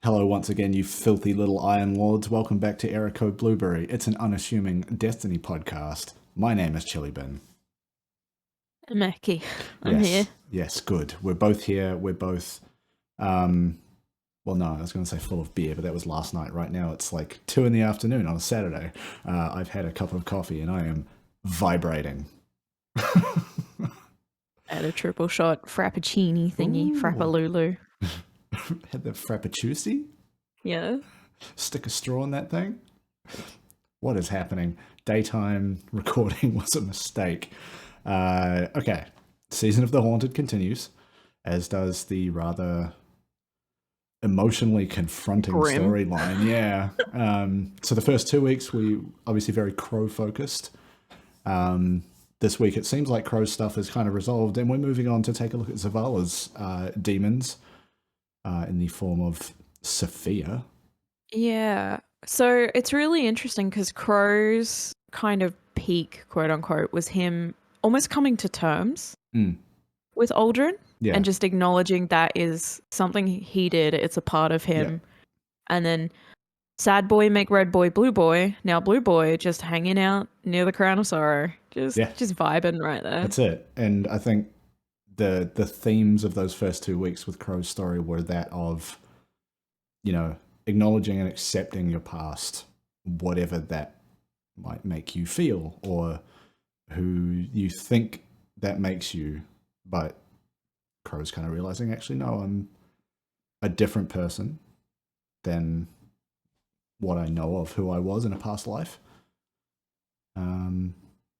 Hello once again, you filthy little Iron Lords. Welcome back to Error Code Blueberry. It's an unassuming Destiny podcast. My name is Chillybin. Meckii, I'm here. Yes, good. We're both here. We're both, well, no, I was going to say full of beer, but that was last night. Right now it's like 2 in the afternoon on a Saturday. I've had a cup of coffee and I am vibrating. Had a triple shot frappuccini thingy, Ooh. frappalulu. Had the Frappuccini? Yeah. Stick a straw in that thing? What is happening? Daytime recording was a mistake. Okay. Season of the Haunted continues, as does the rather emotionally confronting Grim. storyline. Yeah. So the first 2 weeks, we obviously very Crow focused. This week, it seems like Crow's stuff is kind of resolved, and we're moving on to take a look at Zavala's demons in the form of Sophia. Yeah. So it's really interesting because Crow's kind of peak, quote unquote, was him almost coming to terms with Aldrin and just acknowledging that is something he did. It's a part of him. And then sad boy make red boy blue boy. Now blue boy just hanging out near the Crown of Sorrow. Just vibing right there. That's it. And I think the themes of those first 2 weeks with Crow's story were that of, you know, acknowledging and accepting your past, whatever that might make you feel, or who you think that makes you. But Crow's kind of realizing, actually, no, I'm a different person than what I know of who I was in a past life.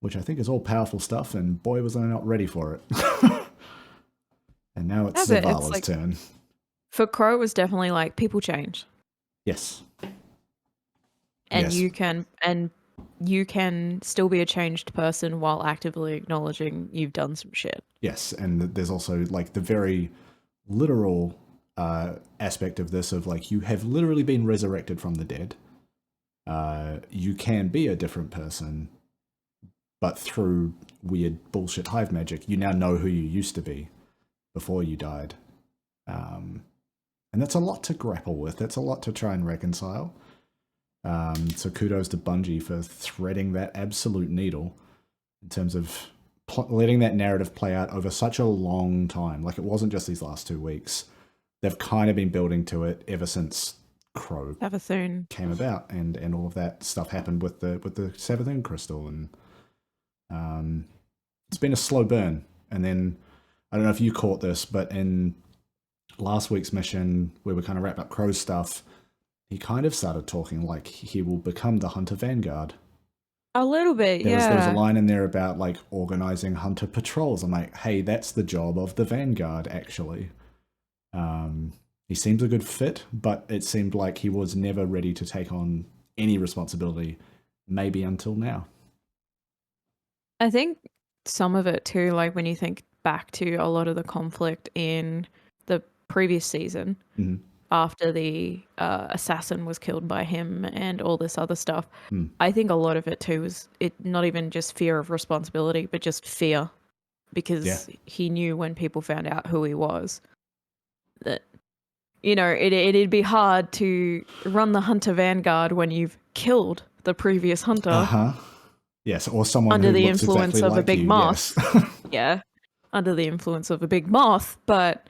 Which I think is all powerful stuff, and boy, was I not ready for it. And now it's Zavala's turn. For Crow, it was definitely like, people change. Yes. And you can still be a changed person while actively acknowledging you've done some shit. Yes, and there's also like the very literal aspect of this of like, you have literally been resurrected from the dead. You can be a different person, but through weird bullshit hive magic, you now know who you used to be before you died. And that's a lot to grapple with. That's a lot to try and reconcile. So kudos to Bungie for threading that absolute needle in terms of letting that narrative play out over such a long time. Like, it wasn't just these last 2 weeks. They've kind of been building to it ever since Crow came about, and all of that stuff happened with the Savathun crystal, and it's been a slow burn. And then I don't know if you caught this, but in last week's mission, where we kind of wrapped up Crow's stuff, he kind of started talking like he will become the Hunter Vanguard. A little bit, there was a line in there about like organizing Hunter patrols. I'm like, hey, that's the job of the Vanguard, actually. He seems a good fit, but it seemed like he was never ready to take on any responsibility, maybe until now. I think some of it too, like when you think back to a lot of the conflict in the previous season, after the assassin was killed by him and all this other stuff, I think a lot of it too was not even just fear of responsibility, but just fear, because he knew when people found out who he was, that, you know, it'd be hard to run the Hunter Vanguard when you've killed the previous Hunter. Yes, or someone under who the looks influence exactly of like a big you, moth. Yes. Yeah, under the influence of a big moth. But,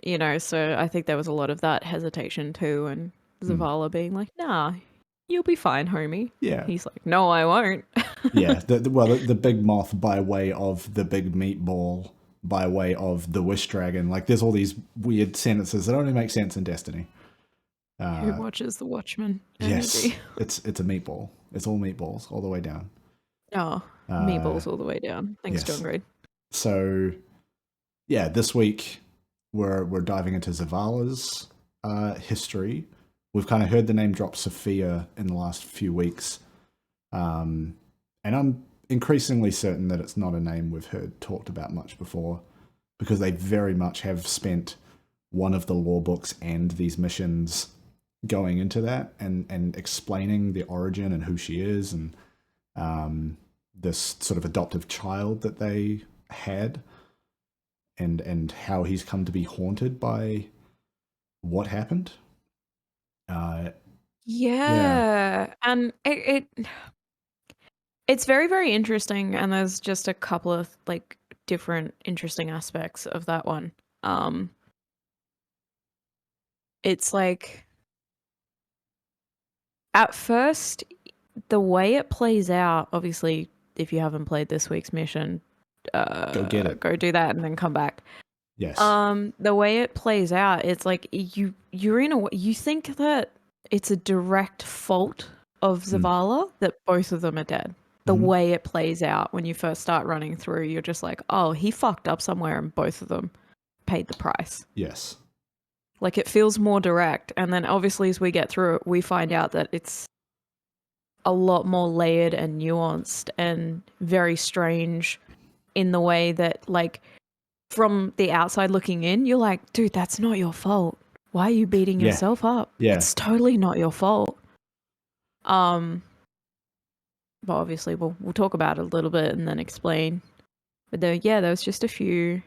you know, so I think there was a lot of that hesitation too, and Zavala being like, nah, you'll be fine, homie. Yeah. He's like, no, I won't. Yeah, the big moth by way of the big meatball, by way of the wish dragon. Like, there's all these weird sentences that only make sense in Destiny. Who watches the Watchmen? Yes, it's a meatball. It's all meatballs all the way down. Oh, meatballs all the way down. Thanks, John Grade. So, yeah, this week we're diving into Zavala's history. We've kind of heard the name drop Sophia in the last few weeks. And I'm increasingly certain that it's not a name we've heard talked about much before, because they very much have spent one of the lore books and these missions going into that and explaining the origin and who she is, and this sort of adoptive child that they had, and how he's come to be haunted by what happened. Uh, yeah. Yeah, and it's very, very interesting, and there's just a couple of, like, different interesting aspects of that one. Um, it's like, at first, the way it plays out, obviously, if you haven't played this week's mission, Go get it. go do that and then come back. Yes. The way it plays out, it's like you're in a you think that it's a direct fault of Mm. Zavala that both of them are dead. The Mm-hmm. way it plays out when you first start running through, you're just like, oh, he fucked up somewhere and both of them paid the price. Yes. Like it feels more direct. And then obviously as we get through it, we find out that it's a lot more layered and nuanced and very strange in the way that, like, from the outside looking in, you're like, dude, that's not your fault. Why are you beating Yeah. yourself up? Yeah. It's totally not your fault. But obviously we'll talk about it a little bit and then explain. But there was just a few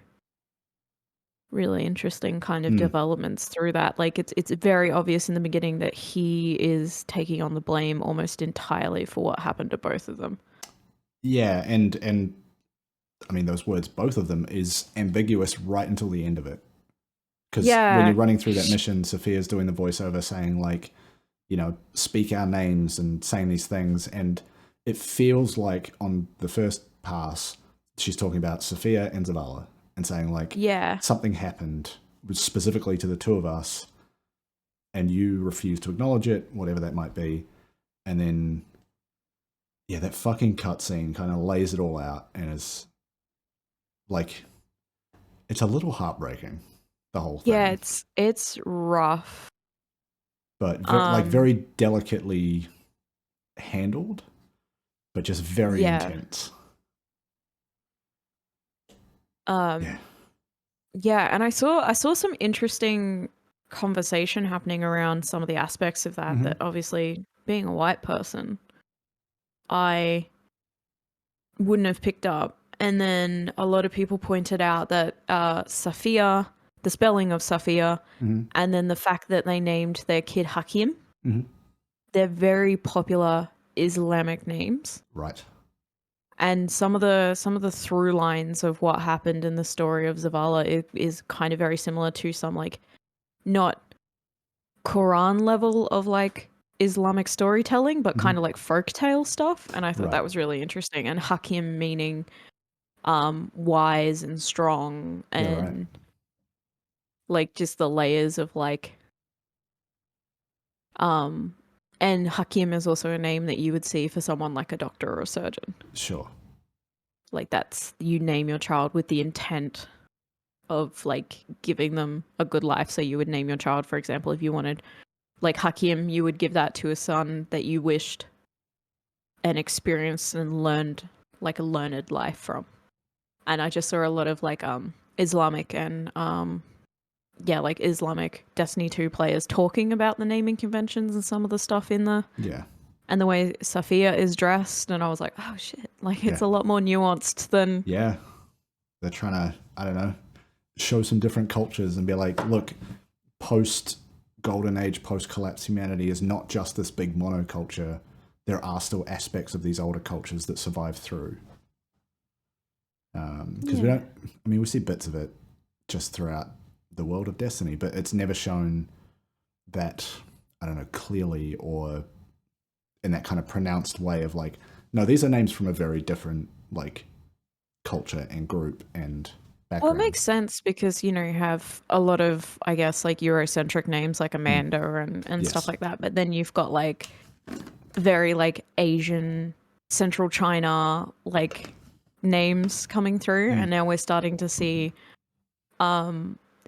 really interesting kind of developments through that. Like it's very obvious in the beginning that he is taking on the blame almost entirely for what happened to both of them. Yeah, and I mean those words, both of them, is ambiguous right until the end of it. Because when you're running through that mission, Sophia's doing the voiceover saying, like, you know, speak our names and saying these things. And it feels like on the first pass, she's talking about Sophia and Zavala and saying, like, something happened specifically to the two of us and you refuse to acknowledge it, whatever that might be. And then, yeah, that fucking cutscene kind of lays it all out and is like, it's a little heartbreaking, the whole thing. Yeah, it's rough. But like very delicately handled, but just very intense. Yeah, and I saw some interesting conversation happening around some of the aspects of that that obviously being a white person I wouldn't have picked up. And then a lot of people pointed out that Safia, the spelling of Safia, and then the fact that they named their kid Hakim, they're very popular Islamic names. Right. And some of the through lines of what happened in the story of Zavala is kind of very similar to some, like, not Quran level of like Islamic storytelling, but kind of like folktale stuff. And I thought that was really interesting. And Hakim meaning wise and strong, and like just the layers of like and Hakim is also a name that you would see for someone like a doctor or a surgeon. Sure. Like that's, you name your child with the intent of like giving them a good life. So you would name your child, for example, if you wanted like Hakim, you would give that to a son that you wished and experienced and learned like a learned life from. And I just saw a lot of like Islamic and like Islamic Destiny 2 players talking about the naming conventions and some of the stuff in the and the way Safia is dressed, and I was like, oh shit, like it's a lot more nuanced than they're trying to, I don't know, show some different cultures and be like, look, post Golden Age, post collapse humanity is not just this big monoculture. There are still aspects of these older cultures that survive through. Because we don't, I mean, we see bits of it just throughout the world of Destiny, but it's never shown that, I don't know, clearly or in that kind of pronounced way of like, no, these are names from a very different like culture and group and background. Well, it makes sense because, you know, you have a lot of, I guess, like Eurocentric names like Amanda and stuff like that. But then you've got like very like Asian, Central China, like names coming through. And now we're starting to see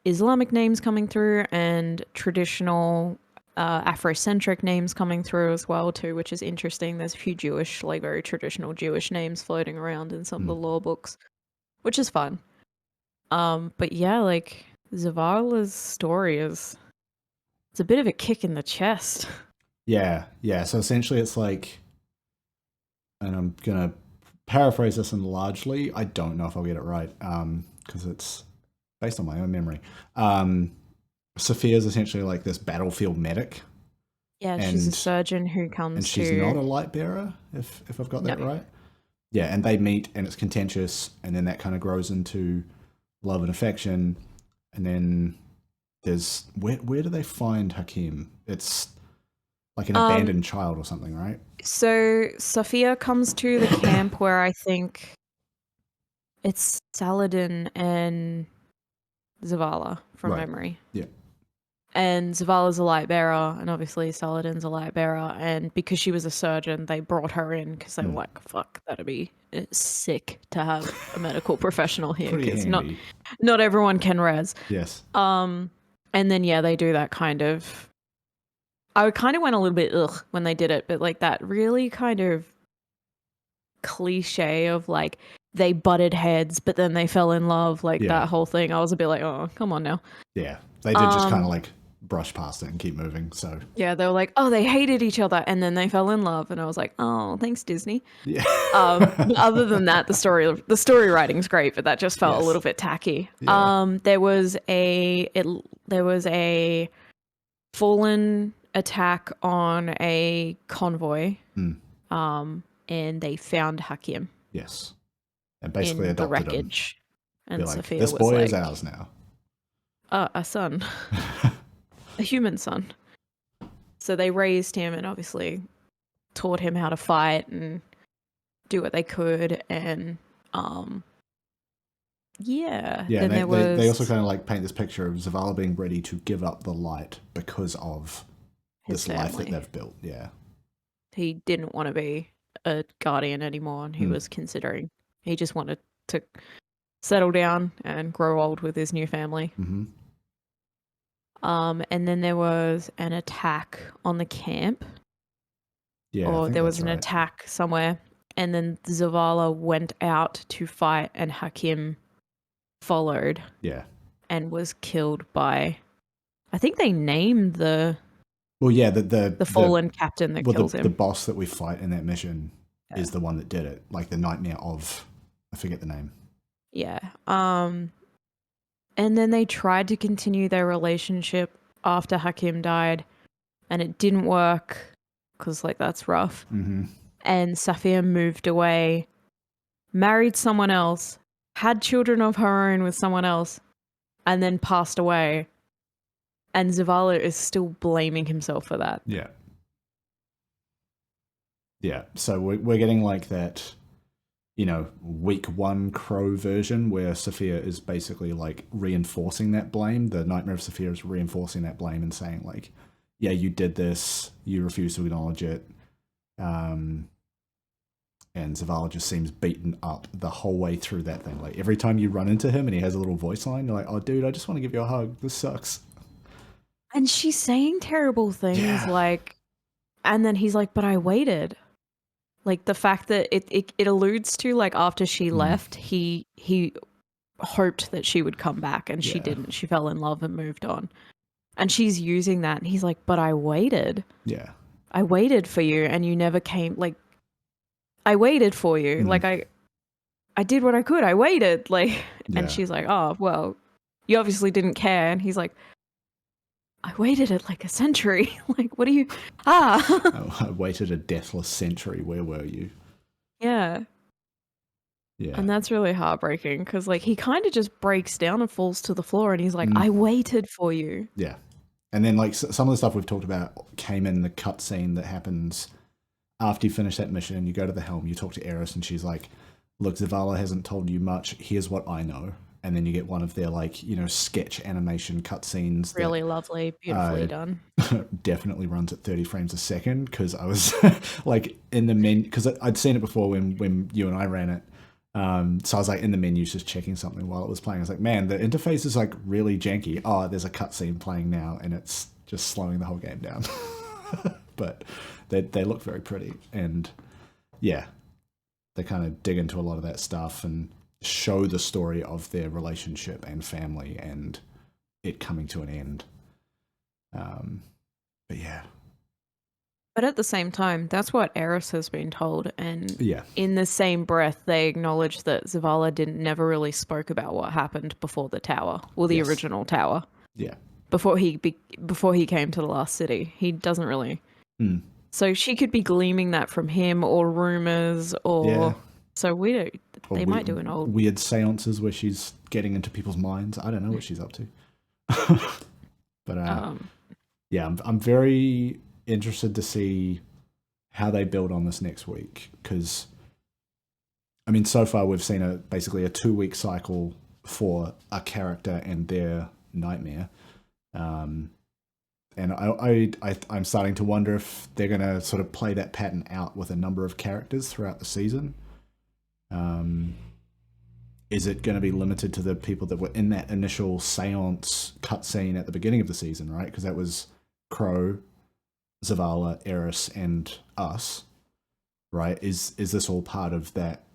Islamic names coming through and traditional Afrocentric names coming through as well too, which is interesting. There's a few Jewish, like very traditional Jewish names floating around in some of the lore books, which is fun. But yeah, like Zavala's story it's a bit of a kick in the chest. Yeah. So essentially it's like, and I'm gonna paraphrase this and largely, I don't know if I'll get it right, because it's based on my own memory. Sophia is essentially like this battlefield medic Yeah, she's a and surgeon who and comes she's not to a light bearer, if I've got no. that right. Yeah, and they meet, and it's contentious, and then that kind of grows into love and affection, and then there's where do they find Hakim? It's like an abandoned child or something, right? So Sophia comes to the camp where I think it's Saladin and Zavala from Right. memory. Yeah. And Zavala's a light bearer, and obviously Saladin's a light bearer. And because she was a surgeon, they brought her in because they were like, "Fuck, that'd be sick to have a medical professional here Pretty because handy. not everyone can res." Yes. And then yeah, they do that kind of. I kind of went a little bit ugh when they did it, but like that really kind of cliche of like they butted heads, but then they fell in love, like that whole thing. I was a bit like, oh, come on now. Yeah, they did just kind of like brush past it and keep moving. So yeah, they were like, oh, they hated each other, and then they fell in love, and I was like, oh, thanks Disney. yeah, Other than that, the story writing's great, but that just felt a little bit tacky. Yeah. There was a fallen attack on a convoy, and they found Hakim. Yes, and basically in the adopted wreckage, him. and Be like, Sophia this was boy like, is ours now. a son, a human son. So they raised him and obviously taught him how to fight and do what they could, and yeah. Yeah, Then they also kind of like paint this picture of Zavala being ready to give up the light because of this life that they've built. Yeah, he didn't want to be a guardian anymore, and he was considering. He just wanted to settle down and grow old with his new family. Mm-hmm. And then there was an attack on the camp. Yeah, or there was an attack somewhere, and then Zavala went out to fight, and Hakim followed. Yeah, and was killed by. I think they named the. Well, yeah, the fallen captain that kills him. The boss that we fight in that mission is the one that did it, like the nightmare of. I forget the name. Yeah. And then they tried to continue their relationship after Hakim died, and it didn't work because, like, that's rough. Mm-hmm. And Safia moved away, married someone else, had children of her own with someone else, and then passed away. And Zavala is still blaming himself for that. Yeah. Yeah. So we're getting like that, week one Crow version where Sophia is basically like reinforcing that blame. The Nightmare of Sophia is reinforcing that blame and saying like, yeah, you did this, you refuse to acknowledge it. And Zavala just seems beaten up the whole way through that thing. Like every time you run into him and he has a little voice line, you're like, oh dude, I just want to give you a hug. This sucks. And she's saying terrible things like, and then he's like, but I waited. Like the fact that it alludes to like after she left, he hoped that she would come back and she didn't. She fell in love and moved on. And she's using that and he's like, but I waited. Yeah. I waited for you and you never came. Like, I waited for you. Like I did what I could. I waited. Like, and she's like, oh, well, you obviously didn't care. And he's like, I waited it like a century. Like, what are you? Oh, I waited a deathless century. Where were you? Yeah. Yeah. And that's really heartbreaking because, like, he kind of just breaks down and falls to the floor and he's like, I waited for you. Yeah. And then, like, some of the stuff we've talked about came in the cutscene that happens after you finish that mission. You go to the helm, you talk to Eris, and she's like, look, Zavala hasn't told you much. Here's what I know. And then you get one of their, like, sketch animation cutscenes. Really lovely, beautifully done. Definitely runs at 30 frames a second because I was, like, in the menu, because I'd seen it before when you and I ran it. So I was, like, in the menus just checking something while it was playing. I was like, man, the interface is, like, really janky. Oh, there's a cutscene playing now, and it's just slowing the whole game down. But they look very pretty. And, yeah, they kind of dig into a lot of that stuff and show the story of their relationship and family and it coming to an end. But yeah. But at the same time, that's what Eris has been told. And yeah. In the same breath, they acknowledge that Zavala never really spoke about what happened before the tower, or the original tower. Yeah. Before he came to the last city. He doesn't really Mm. So she could be gleaming that from him or rumors or Yeah. so we don't. Or They might do an old. weird seances where she's getting into people's minds. I don't know what she's up to. But yeah, I'm very interested to see how they build on this next week, because I mean, so far we've seen basically a 2-week cycle for a character and their nightmare, and I'm starting to wonder if they're going to sort of play that pattern out with a number of characters throughout the season. Is it going to be limited to the people that were in that initial seance cutscene at the beginning of the season, right? Because that was Crow, Zavala, Eris, and us, right? Is this all part of that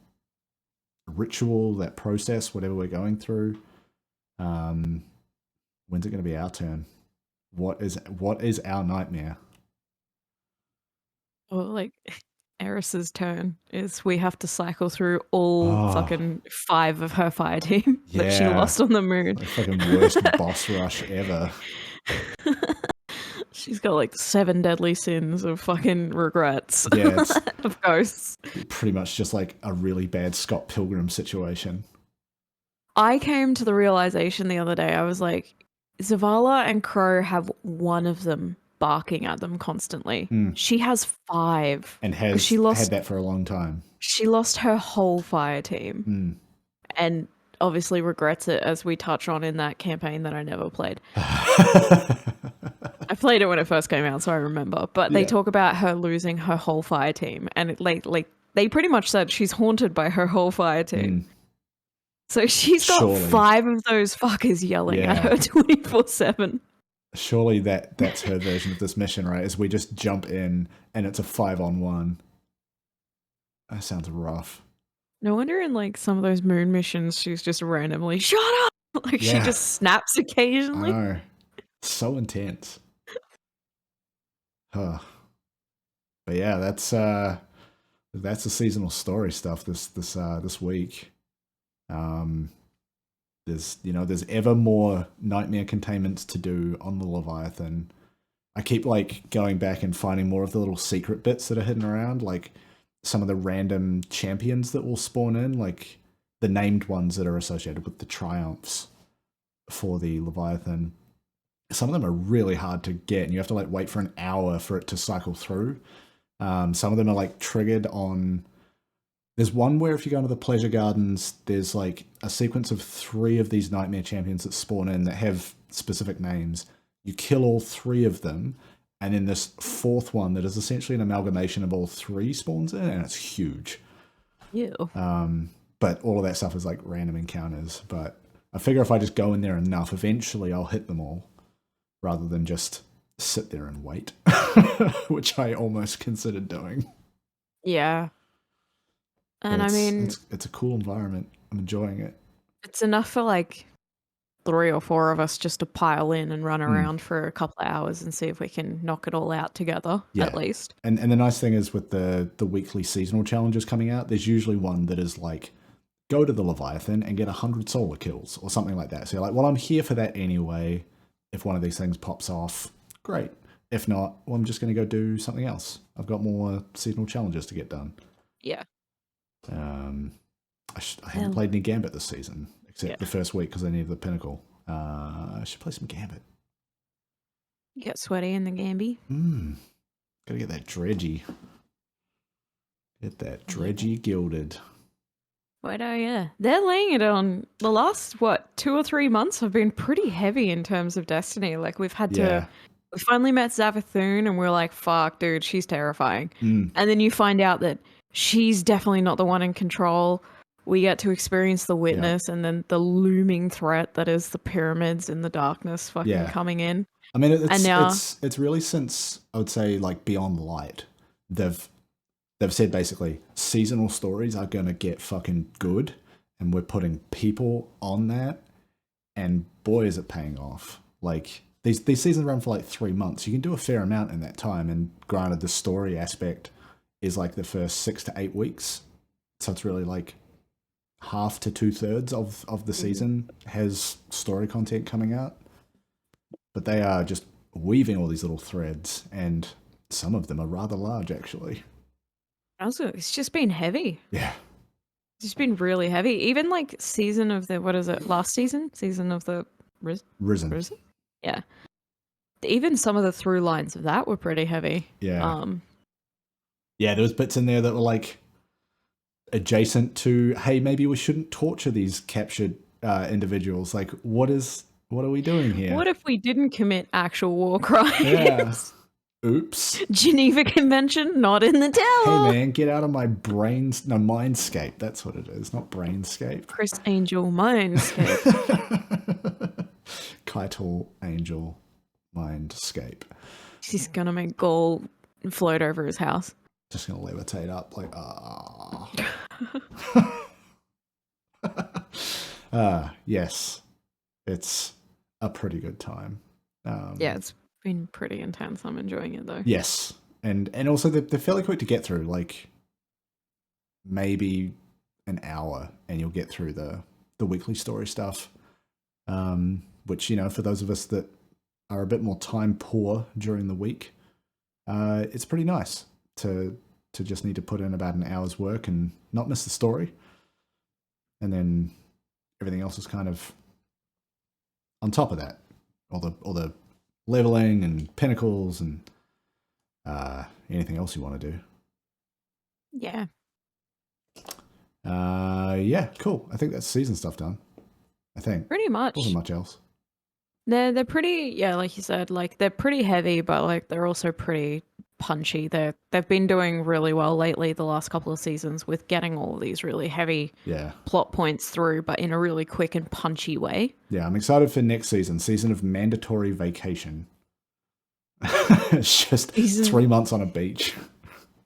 ritual, that process, whatever we're going through? When's it going to be our turn? What is our nightmare? Well, like Eris's turn is we have to cycle through all fucking 5 of her fire team that she lost on the moon. The fucking worst boss rush ever. She's got like 7 deadly sins of fucking regrets. Yeah, it's of ghosts. Pretty much just like a really bad Scott Pilgrim situation. I came to the realization the other day, I was like, Zavala and Crow have one of them barking at them constantly. She has 5. And had that for a long time. She lost her whole fire team. And obviously regrets it, as we touch on in that campaign that I never played. I played it when it first came out, so I remember. But they talk about her losing her whole fire team. And it, like they pretty much said she's haunted by her whole fire team. So she's got 5 of those fuckers yelling at her 24/7. Surely that's her version of this mission, right? Is we just jump in and it's a 5-on-1. That sounds rough. No wonder in like some of those moon missions she's just randomly shut up. Like she just snaps occasionally. I know. So intense. Huh. But yeah, that's the seasonal story stuff this week. There's ever more nightmare containments to do on the Leviathan. I keep like going back and finding more of the little secret bits that are hidden around, like some of the random champions that will spawn in, like the named ones that are associated with the triumphs for the Leviathan. Some of them are really hard to get, and you have to like wait for an hour for it to cycle through. Some of them are like triggered on. There's one where if you go into the pleasure gardens, there's like a sequence of 3 of these nightmare champions that spawn in that have specific names. You kill all 3 of them, and then this 4th one that is essentially an amalgamation of all 3 spawns in, and it's huge. Ew. But all of that stuff is like random encounters. But I figure if I just go in there enough, eventually I'll hit them all, rather than just sit there and wait, which I almost considered doing. Yeah. And I mean, it's a cool environment. I'm enjoying it. It's enough for like 3 or 4 of us just to pile in and run around for a couple of hours and see if we can knock it all out together, at least. And the nice thing is with the weekly seasonal challenges coming out, there's usually one that is like, go to the Leviathan and get 100 solar kills or something like that. So you're like, well, I'm here for that anyway. If one of these things pops off, great. If not, well, I'm just going to go do something else. I've got more seasonal challenges to get done. Yeah. I haven't played any Gambit this season, except the first week because I needed the pinnacle. I should play some Gambit. You get sweaty in the Gamby. Gotta get that dredgy. Get that dredgy gilded. But yeah, they're laying it on. The last 2 or 3 months have been pretty heavy in terms of Destiny. Like we've had to. We finally met Zavathun, and we're like, "Fuck, dude, she's terrifying." And then you find out that she's definitely not the one in control. We get to experience the witness and then the looming threat that is the pyramids in the darkness fucking coming in. I mean, it's really since, I would say, like Beyond Light, they've said basically seasonal stories are going to get fucking good, and we're putting people on that, and boy, is it paying off. Like, these seasons run for like 3 months. You can do a fair amount in that time, and granted, the story aspect is like the first 6 to 8 weeks. So it's really like half to 2/3 of the season has story content coming out. But they are just weaving all these little threads, and Some of them are rather large, actually. Also, it's just been heavy. Yeah. It's just been really heavy. Even like season of the, what is it, last season? Season of the Risen. Yeah. Even some of the through lines of that were pretty heavy. Yeah. Yeah, there was bits in there that were like adjacent to, hey, maybe we shouldn't torture these captured individuals. Like, what are we doing here? What if we didn't commit actual war crimes? Yeah. Oops. Geneva Convention, not in the tower. Hey man, get out of my mindscape. That's what it is, not brainscape. Chris Angel Mindscape. Keitel Angel Mindscape. She's gonna make Gaul float over his house. Just gonna levitate up like yes. It's a pretty good time. Yeah, it's been pretty intense. I'm enjoying it though. Yes. And also they're fairly quick to get through, like maybe an hour and you'll get through the weekly story stuff. Which, you know, for those of us that are a bit more time poor during the week, it's pretty nice to just need to put in about an hour's work and not miss the story. And then everything else is kind of on top of that. All the leveling and pinnacles and anything else you want to do. Yeah. Yeah, cool. I think that's season stuff done. I think. Pretty much. Wasn't much else. They're pretty, yeah, like you said, like they're pretty heavy, but like they're also pretty punchy. They've been doing really well lately, the last couple of seasons, with getting all of these really heavy plot points through, but in a really quick and punchy way. Yeah, I'm excited for next season of mandatory vacation. It's just 3 months on a beach.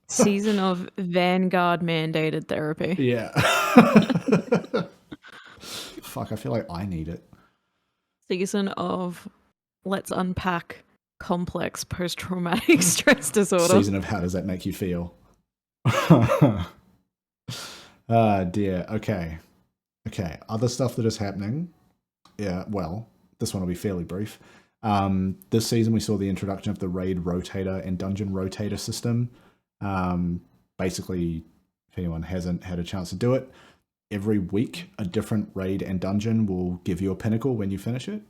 Season of Vanguard mandated therapy. Yeah. Fuck, I feel like I need it. Season of let's unpack complex post-traumatic stress disorder. Season of how does that make you feel? Dear. Okay. Other stuff that is happening. Yeah, well, this one will be fairly brief. This season we saw the introduction of the raid rotator and dungeon rotator system. Basically, if anyone hasn't had a chance to do it, every week a different raid and dungeon will give you a pinnacle when you finish it.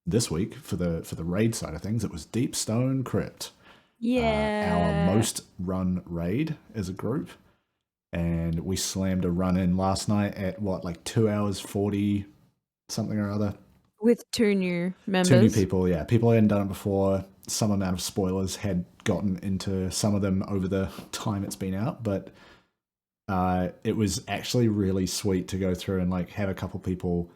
This week for the raid side of things, it was Deep Stone Crypt. Yeah. Our most run raid as a group. And we slammed a run in last night at like 2 hours 40 something or other. With 2 new members. 2 new people, yeah. People hadn't done it before. Some amount of spoilers had gotten into some of them over the time it's been out, but it was actually really sweet to go through and like have a couple people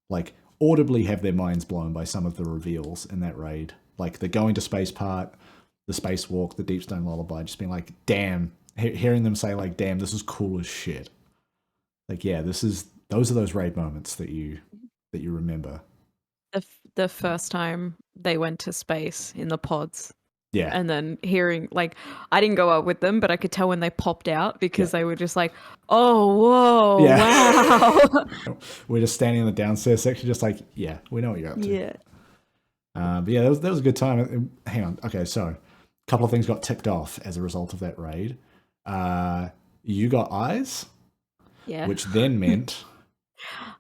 like audibly have their minds blown by some of the reveals in that raid. Like the going to space part, the spacewalk, the Deep Stone Lullaby, just being like, damn, hearing them say like, damn, this is cool as shit. Like, yeah, those are those raid moments that you remember. The first time they went to space in the pods. Yeah. And then hearing, like, I didn't go up with them, but I could tell when they popped out because they were just like, oh, whoa, wow. We're just standing in the downstairs section, just like, yeah, we know what you're up to. Yeah. But yeah, that was a good time. Hang on. Okay, so a couple of things got ticked off as a result of that raid. You got eyes. Yeah. Which then meant...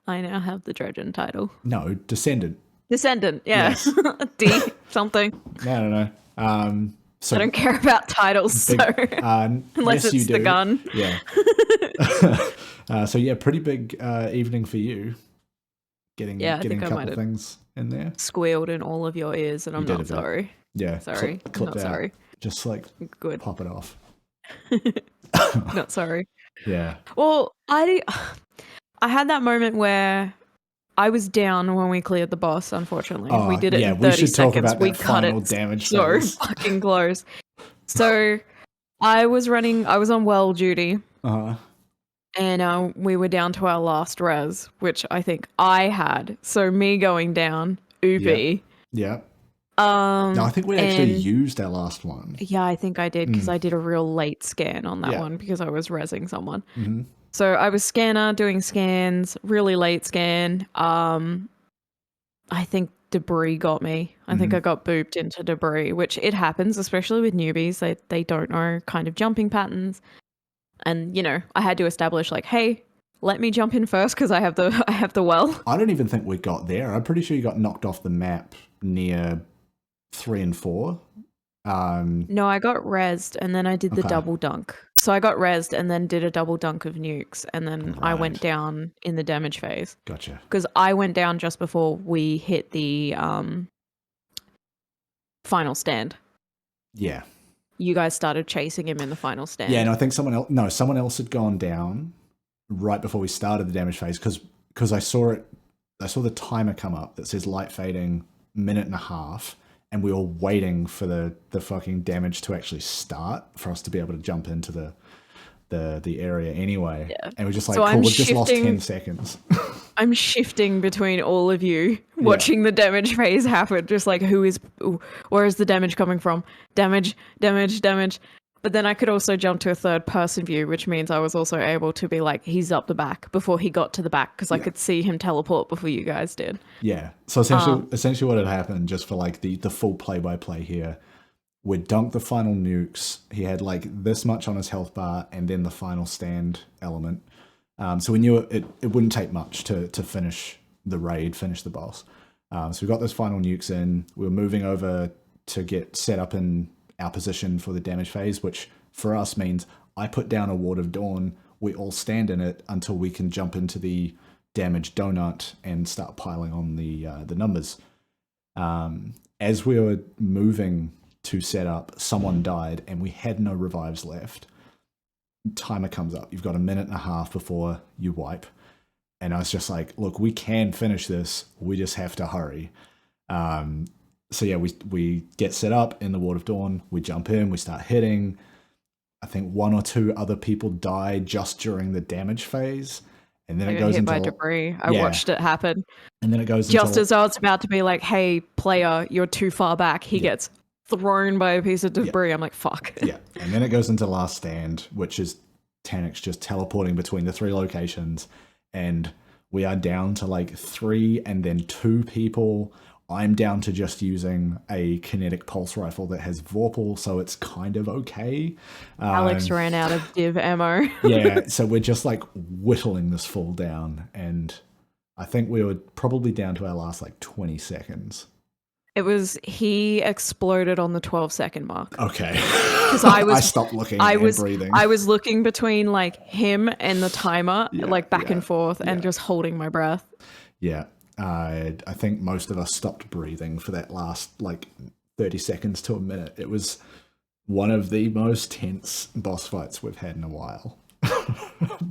I now have the Dredgen title. No, Descendant. Descendant, yeah. Yes. D something. No. So I don't care about titles, unless it's the gun. Yeah. So yeah, pretty big evening for you. Getting a couple of things in there. Squealed in all of your ears, and I'm not sorry. Yeah. Sorry. I'm not sorry. Just like good. Pop it off. Not sorry. Yeah. Well, I had that moment where I was down when we cleared the boss, unfortunately. We did it in 30 seconds. We cut it damage so fucking close. So I was on well duty. Uh-huh. And we were down to our last res, which I think I had. So me going down, oopie. Yeah. No, I think we actually used our last one. Yeah, I think I did because I did a real late scan on that one because I was rezzing someone. Mm-hmm. So I was doing scans, really late scan. I think debris got me. I think I got booped into debris, which it happens, especially with newbies. They don't know kind of jumping patterns. And, you know, I had to establish like, hey, let me jump in first because I have the well. I don't even think we got there. I'm pretty sure you got knocked off the map near 3 and 4. No, I got rezzed and then I did the double dunk. So I got rezzed and then did a double dunk of nukes and then I went down in the damage phase. Gotcha. Because I went down just before we hit the final stand. Yeah. You guys started chasing him in the final stand. Yeah, and I think someone else had gone down right before we started the damage phase because I saw the timer come up that says light fading, minute and a half. And we were waiting for the fucking damage to actually start for us to be able to jump into the area anyway. Yeah. And we're just like, so cool, we've just lost 10 seconds. I'm shifting between all of you, watching the damage phase happen, just like where is the damage coming from? Damage. But then I could also jump to a third person view, which means I was also able to be like, he's up the back before he got to the back because I could see him teleport before you guys did. Yeah. So essentially what had happened, just for like the full play-by-play here, we'd dunked the final nukes. He had like this much on his health bar and then the final stand element. So we knew it wouldn't take much to finish the raid, finish the boss. So we got those final nukes in. We were moving over to get set up in our position for the damage phase, which for us means I put down a Ward of Dawn, we all stand in it until we can jump into the damage donut and start piling on the numbers. As we were moving to set up, someone died and we had no revives left. Timer comes up. You've got a minute and a half before you wipe. And I was just like, look, we can finish this. We just have to hurry. So yeah, we get set up in the Ward of Dawn, we jump in, we start hitting. I think 1 or 2 other people die just during the damage phase. And then it goes into debris. I watched it happen. And then it goes just as I was about to be like, hey, player, you're too far back. He gets thrown by a piece of debris. I'm like, fuck. Yeah. And then it goes into last stand, which is Tanix just teleporting between the 3 locations. And we are down to like 3 and then 2 people. I'm down to just using a kinetic pulse rifle that has Vorpal, so it's kind of okay. Alex ran out of div ammo. Yeah, so we're just like whittling this fool down, and I think we were probably down to our last like 20 seconds. He exploded on the 12-second mark. Okay. Because I stopped looking and breathing. I was looking between like him and the timer, like back and forth, and just holding my breath. Yeah. I think most of us stopped breathing for that last like 30 seconds to a minute. It was one of the most tense boss fights we've had in a while.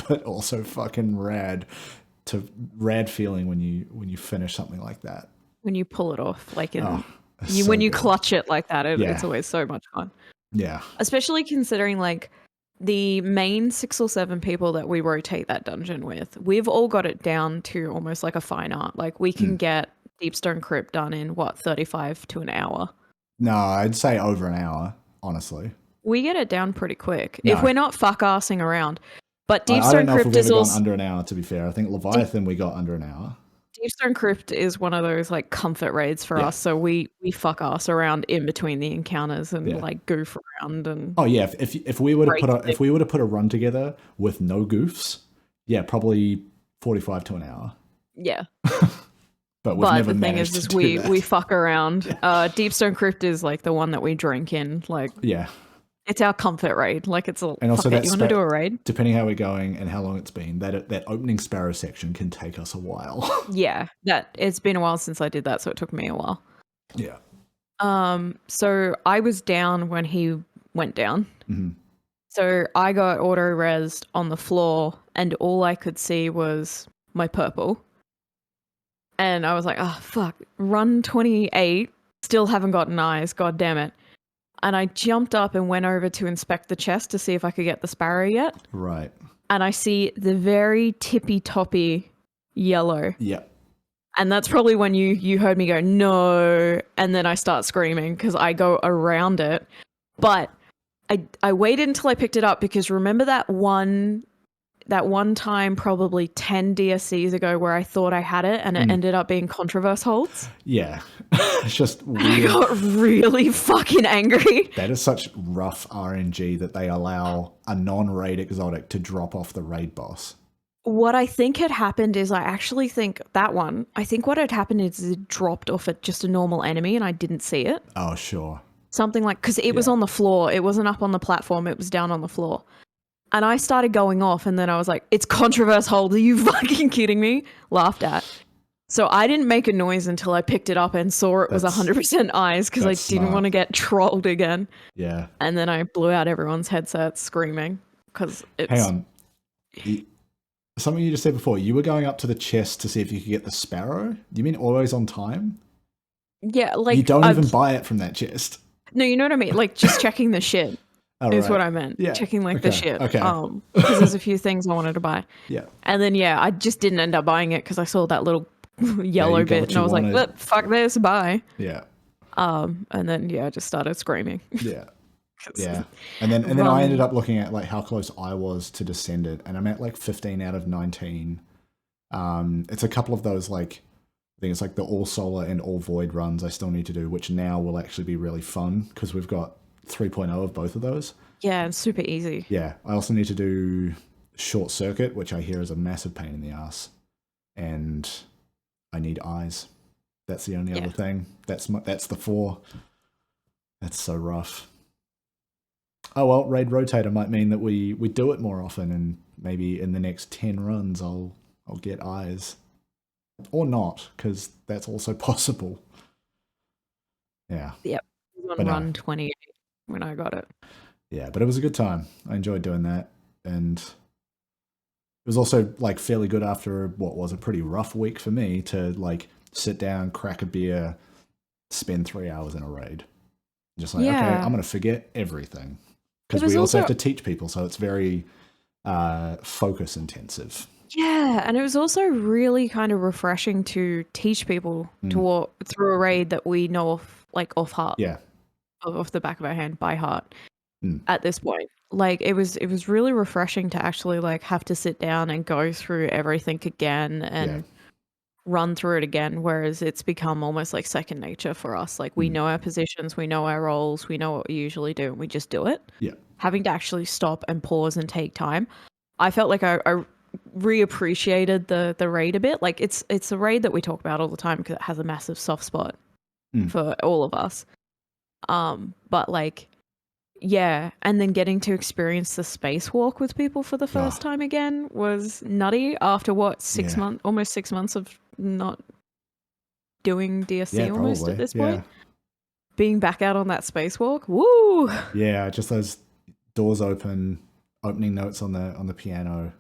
But also fucking rad feeling when you finish something like that. When you pull it off, like when you clutch it like that, it's always so much fun. Yeah. Especially considering like the main 6 or 7 people that we rotate that dungeon with, we've all got it down to almost like a fine art. Like we can get Deepstone Crypt done in 35 to an hour. No, I'd say over an hour, honestly. We get it down pretty quick if we're not fuck-assing around. But Deepstone I don't know Crypt if we've is ever also gone under an hour, to be fair. I think Leviathan we got under an hour. Deepstone Crypt is one of those like comfort raids for us, so we fuck ass around in between the encounters and like goof around and. Oh yeah, if we were to put a run together with no goofs, probably 45 to an hour. Yeah. But never the thing is we fuck around. Deepstone Crypt is like the one that we drink in, like. Yeah. It's our comfort raid. Like it's a. And also you want to do a raid? Depending how we're going and how long it's been, that opening Sparrow section can take us a while. Yeah, it's been a while since I did that, so it took me a while. Yeah. So I was down when he went down. Mm-hmm. So I got auto-resed on the floor, and all I could see was my purple. And I was like, oh fuck, run 28. Still haven't gotten eyes. God damn it. And I jumped up and went over to inspect the chest to see if I could get the sparrow yet. Right. And I see the very tippy-toppy yellow. Yep. And that's probably when you heard me go, no. And then I start screaming because I go around it. But I waited until I picked it up because remember that one that one time probably 10 DSCs ago where I thought I had it and it ended up being controverse holds. Yeah. It's just weird. I got really fucking angry. That is such rough RNG that they allow a non-raid exotic to drop off the raid boss. What I think had happened is I think what had happened is it dropped off at just a normal enemy and I didn't see it. Oh, sure. Something like, because it was on the floor. It wasn't up on the platform. It was down on the floor. And I started going off and then I was like, it's controverse hold. Are you fucking kidding me? Laughed at. So I didn't make a noise until I picked it up and saw it was 100% eyes because I didn't want to get trolled again. Yeah. And then I blew out everyone's headsets screaming because it's... Hang on. Something you just said before, you were going up to the chest to see if you could get the sparrow? You mean always on time? Yeah, like... You don't even buy it from that chest. No, you know what I mean? Like, just checking the shit is what I meant. Yeah. Checking, like, the shit. Okay. Because there's a few things I wanted to buy. Yeah. And then, I just didn't end up buying it because I saw that little yellow bit and I was like, fuck this, bye. Yeah. And then, I just started screaming. Yeah. Yeah. And then I ended up looking at, like, how close I was to Descendant, and I'm at, like, 15 out of 19. It's a couple of those, like... I think it's like the all solar and all void runs I still need to do, which now will actually be really fun because we've got 3.0 of both of those. Yeah, it's super easy. Yeah, I also need to do short circuit, which I hear is a massive pain in the ass, and I need eyes. That's the only other thing. That's the 4. That's so rough. Oh well, raid rotator might mean that we do it more often, and maybe in the next 10 runs I'll get eyes. Or not, because that's also possible. Yeah. Yep. It was on run 28 when I got it. Yeah, but it was a good time. I enjoyed doing that. And it was also like fairly good after what was a pretty rough week for me to like sit down, crack a beer, spend 3 hours in a raid. Just like, okay, I'm going to forget everything. Because we also have to teach people, so it's very focus intensive. Yeah, and it was also really kind of refreshing to teach people to walk through a raid that we know off heart. Yeah. Off the back of our hand, by heart. At this point. Like it was really refreshing to actually like have to sit down and go through everything again and run through it again, whereas it's become almost like second nature for us. Like we know our positions, we know our roles, we know what we usually do, and we just do it. Yeah. Having to actually stop and pause and take time. I felt like I reappreciated the raid a bit. Like it's a raid that we talk about all the time because it has a massive soft spot for all of us. But like, yeah, and then getting to experience the spacewalk with people for the first time again was nutty after what 6 months, almost 6 months of not doing DSC almost at this point. Being back out on that spacewalk, woo! Yeah, just those doors opening notes on the piano.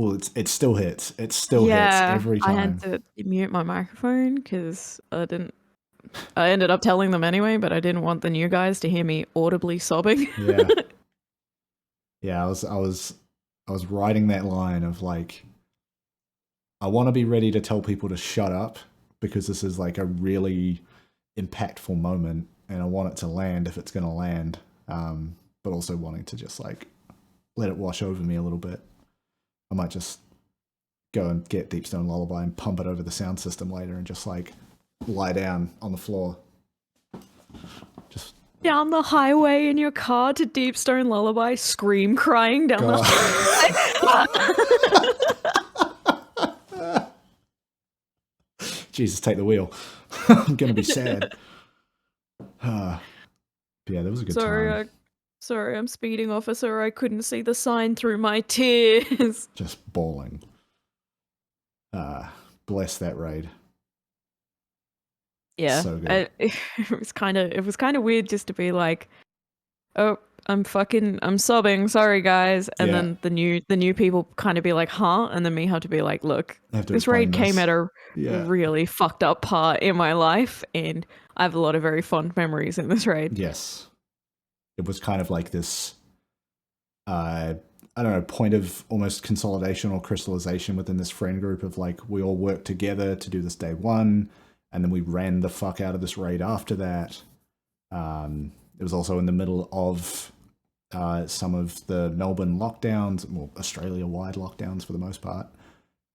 Oh, it still hits. It still hits every time. I had to mute my microphone because I ended up telling them anyway, but I didn't want the new guys to hear me audibly sobbing. Yeah, I was riding that line of like, I want to be ready to tell people to shut up because this is like a really impactful moment, and I want it to land if it's going to land. But also wanting to just like let it wash over me a little bit. I might just go and get Deepstone Lullaby and pump it over the sound system later and just like lie down on the floor. Just down the highway in your car to Deepstone Lullaby, scream crying down the highway. Jesus, take the wheel. I'm going to be sad. Yeah, that was a good time. Sorry, I'm speeding, officer. I couldn't see the sign through my tears. Just bawling. Bless that raid. Yeah, so good. It was kind of weird just to be like, oh, I'm sobbing. Sorry, guys. And then the new people kind of be like, huh? And then me have to be like, look, this raid came at a really fucked up part in my life, and I have a lot of very fond memories in this raid. Yes. It was kind of like this, I don't know, point of almost consolidation or crystallization within this friend group of like, we all worked together to do this day one, and then we ran the fuck out of this raid after that. It was also in the middle of some of the Melbourne lockdowns, well, Australia-wide lockdowns for the most part.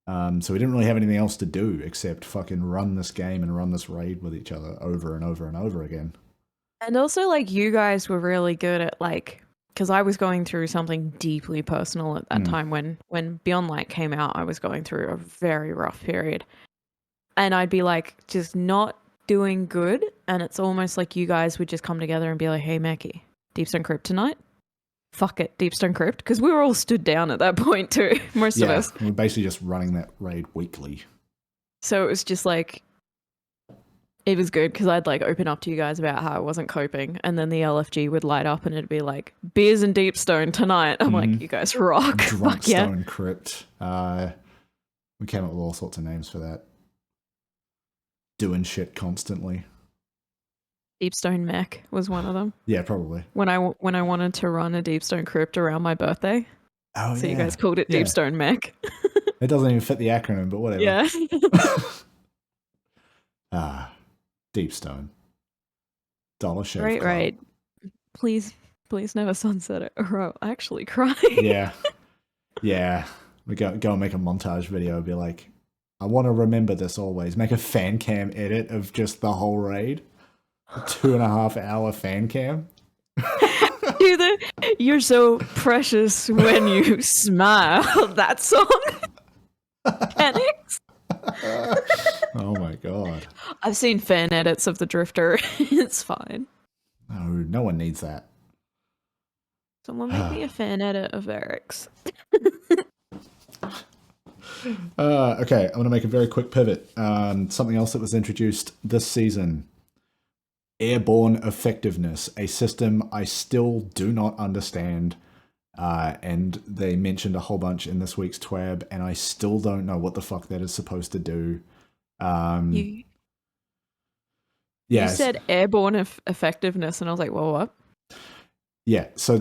So we didn't really have anything else to do except fucking run this game and run this raid with each other over and over and over again. And also, like, you guys were really good at, like, because I was going through something deeply personal at that time when Beyond Light came out. I was going through a very rough period. And I'd be, like, just not doing good. And it's almost like you guys would just come together and be like, hey, Meckii, Deepstone Crypt tonight? Fuck it, Deepstone Crypt. Because we were all stood down at that point too, most of us. We're basically just running that raid weekly. So it was just like, it was good because I'd like open up to you guys about how I wasn't coping, and then the LFG would light up and it'd be like, beers and Deepstone tonight. I'm like, you guys rock. Drunkstone Crypt. We came up with all sorts of names for that. Doing shit constantly. Deepstone Mech was one of them. Yeah, probably. When I wanted to run a Deepstone Crypt around my birthday. Oh, so you guys called it Deepstone Mech. It doesn't even fit the acronym, but whatever. Yeah. Deepstone. Dollar Shave Great Club. raid. Please never sunset it or I'll actually cry. Yeah. We go and make a montage video, be like, I want to remember this always. Make a fan cam edit of just the whole raid. A 2.5 hour fan cam. Do You're So Precious When You Smile, that song. Mechanics. Oh my god. I've seen fan edits of the Drifter. It's fine. No one needs that. Someone make me a fan edit of Eric's. Okay, I'm going to make a very quick pivot. Something else that was introduced this season. Airborne effectiveness, a system I still do not understand. And they mentioned a whole bunch in this week's TWAB, and I still don't know what the fuck that is supposed to do. You said airborne effectiveness, and I was like, well, what? Yeah, so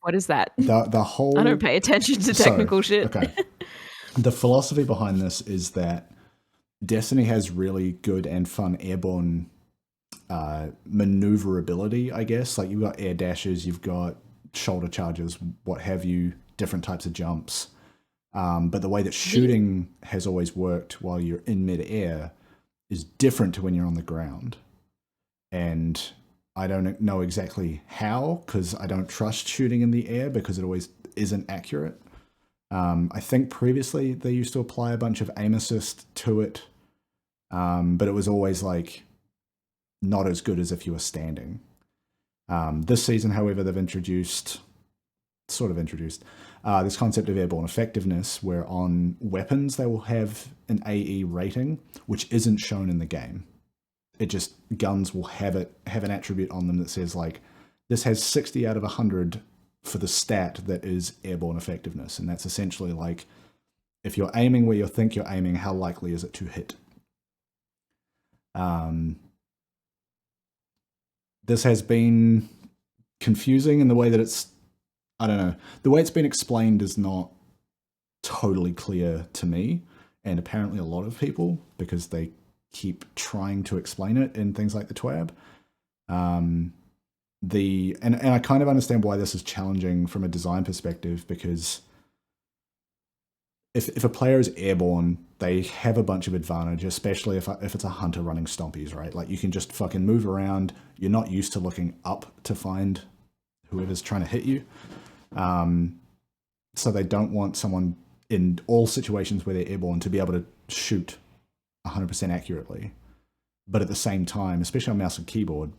what is that? The whole... I don't pay attention to technical shit. Okay. The philosophy behind this is that Destiny has really good and fun airborne maneuverability, I guess. Like, you've got air dashes, you've got shoulder charges, what have you, different types of jumps. But the way that shooting has always worked while you're in mid-air is different to when you're on the ground. And I don't know exactly how, because I don't trust shooting in the air because it always isn't accurate. I think previously they used to apply a bunch of aim assist to it, but it was always like not as good as if you were standing. This season, however, they've introduced this concept of airborne effectiveness, where on weapons they will have an AE rating, which isn't shown in the game. It just, guns will have an attribute on them that says like, this has 60 out of 100 for the stat that is airborne effectiveness, and that's essentially like, if you're aiming where you think you're aiming, how likely is it to hit? This has been confusing in the way that it's, I don't know, the way it's been explained is not totally clear to me, and apparently a lot of people, because they keep trying to explain it in things like the TWAB. And I kind of understand why this is challenging from a design perspective, because if a player is airborne, they have a bunch of advantage, especially if it's a hunter running stompies, right? Like, you can just fucking move around. You're not used to looking up to find whoever's trying to hit you. So they don't want someone in all situations where they're airborne to be able to shoot 100% accurately. But at the same time, especially on mouse and keyboard,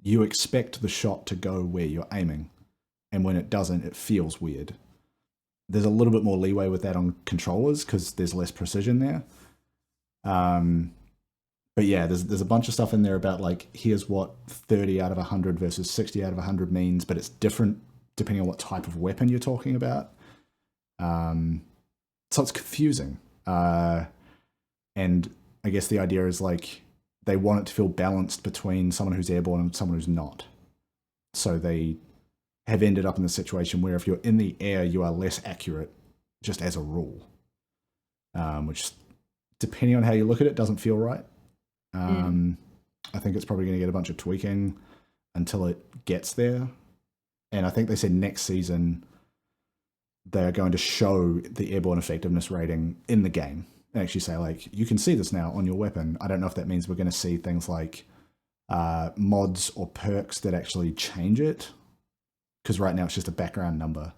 you expect the shot to go where you're aiming. And when it doesn't, it feels weird. There's a little bit more leeway with that on controllers because there's less precision there. But yeah, there's a bunch of stuff in there about like, here's what 30 out of 100 versus 60 out of 100 means, but it's different depending on what type of weapon you're talking about. So it's confusing. And I guess the idea is like, they want it to feel balanced between someone who's airborne and someone who's not. So they have ended up in the situation where if you're in the air, you are less accurate, just as a rule. Which, depending on how you look at it, doesn't feel right. I think it's probably going to get a bunch of tweaking until it gets there. And I think they said next season they're going to show the airborne effectiveness rating in the game and actually say, like, you can see this now on your weapon. I don't know if that means we're going to see things like mods or perks that actually change it, because right now it's just a background number.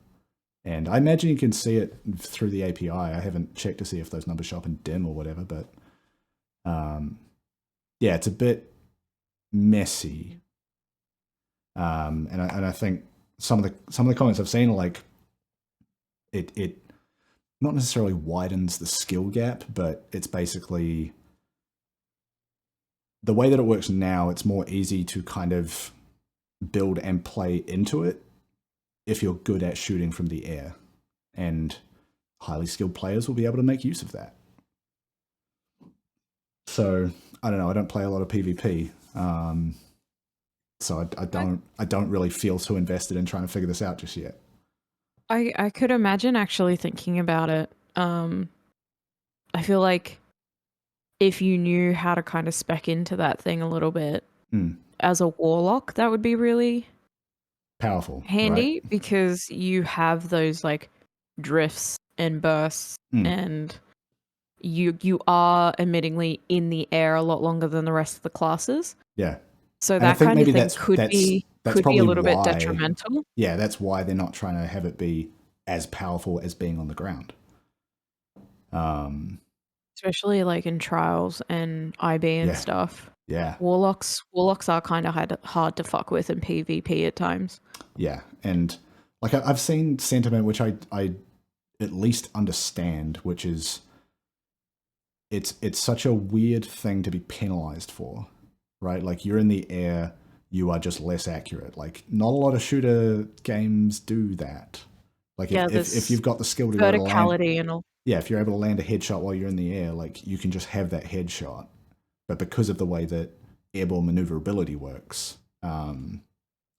And I imagine you can see it through the API. I haven't checked to see if those numbers show up in dim or whatever, but yeah, it's a bit messy. And I think some of the comments I've seen are like, it not necessarily widens the skill gap, but it's basically the way that it works now. It's more easy to kind of build and play into it if you're good at shooting from the air, and highly skilled players will be able to make use of that. So I don't know. I don't play a lot of PvP, so I don't really feel too invested in trying to figure this out just yet. I could imagine actually thinking about it. I feel like if you knew how to kind of spec into that thing a little bit as a warlock, that would be really powerful, handy, right? because you have those like drifts and bursts, and you are admittingly in the air a lot longer than the rest of the classes. Yeah. So that kind of thing could be a little bit detrimental. Yeah, that's why they're not trying to have it be as powerful as being on the ground. Especially like in trials and IB and stuff. Yeah. Warlocks are kind of hard to fuck with in PvP at times. Yeah, and like I've seen sentiment which I at least understand, which is it's such a weird thing to be penalized for, right? Like, you're in the air, you are just less accurate. Like, not a lot of shooter games do that. Like, if you've got the skill to verticality and all. Yeah, if you're able to land a headshot while you're in the air, like, you can just have that headshot. But because of the way that airborne maneuverability works, I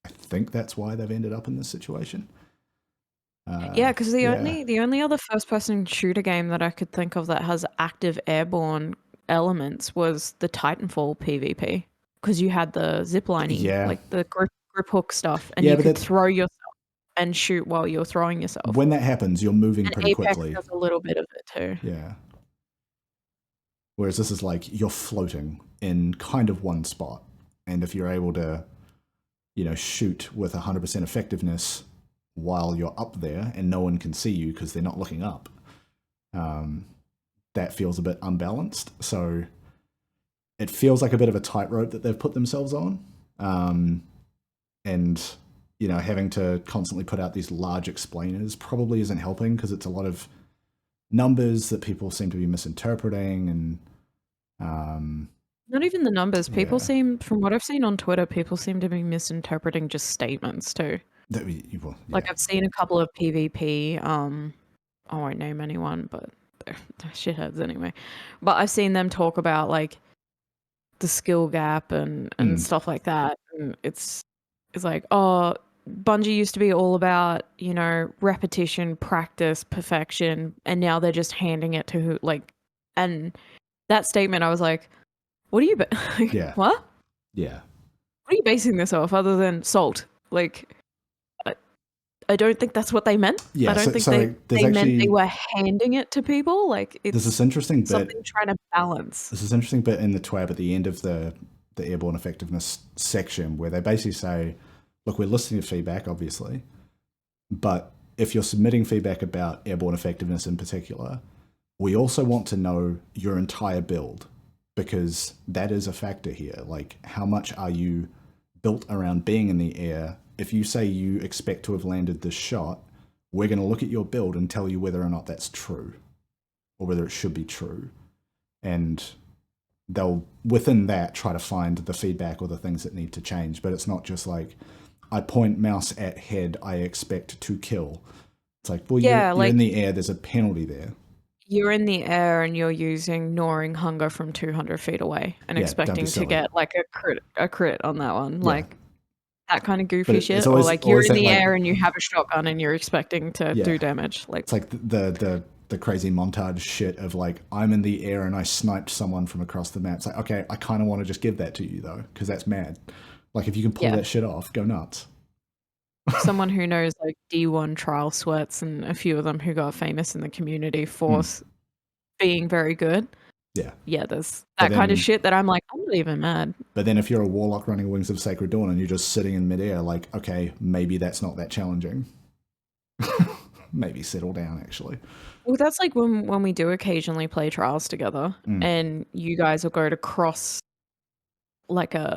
think that's why they've ended up in this situation. Yeah, because the only other first-person shooter game that I could think of that has active airborne elements was the Titanfall PvP, because you had the ziplining, like the grip hook stuff, and you could throw yourself and shoot while you're throwing yourself. When that happens, you're moving pretty Apex quickly. does a little bit of it too. Yeah. Whereas this is like you're floating in kind of one spot, and if you're able to, shoot with 100% effectiveness while you're up there and no one can see you because they're not looking up, that feels a bit unbalanced. So it feels like a bit of a tightrope that they've put themselves on, and having to constantly put out these large explainers probably isn't helping, because it's a lot of numbers that people seem to be misinterpreting, and not even the numbers. People seem, from what I've seen on Twitter, people seem to be misinterpreting just statements too. Like, I've seen a couple of PvP, I won't name anyone, but they're shitheads anyway. But I've seen them talk about like the skill gap and stuff like that. And it's like, oh, Bungie used to be all about, repetition, practice, perfection, and now they're just handing it to who, like, and that statement, I was like, what are you, what? Yeah. What are you basing this off other than salt? Like, I don't think that's what they meant. Yeah, I don't think they meant they were handing it to people. Like, it's this is interesting bit, something trying to balance. This is interesting bit in the TWAB at the end of the airborne effectiveness section, where they basically say, look, we're listening to feedback, obviously, but if you're submitting feedback about airborne effectiveness in particular, we also want to know your entire build, because that is a factor here. Like, how much are you built around being in the air? If you say you expect to have landed this shot, we're going to look at your build and tell you whether or not that's true, or whether it should be true. And they'll, within that, try to find the feedback or the things that need to change. But it's not just like, I point mouse at head, I expect to kill. It's like, well, you're in the air, there's a penalty there. You're in the air and you're using Gnawing Hunger from 200 feet away and expecting to get like a crit on that one. Yeah. Like, that kind of goofy shit. Or like, you're in the air and you have a shotgun and you're expecting to do damage. Like, it's like the crazy montage shit of like, I'm in the air and I sniped someone from across the map. It's like, okay, I kind of want to just give that to you though, because that's mad. Like, if you can pull that shit off, go nuts. someone who knows like D1 trial sweats and a few of them who got famous in the community for being very good. Yeah. Yeah, there's that kind of shit that I'm like, I'm not even mad. But then if you're a warlock running Wings of Sacred Dawn and you're just sitting in midair, like, okay, maybe that's not that challenging. Maybe settle down, actually. Well, that's like when we do occasionally play trials together and you guys will go to cross like an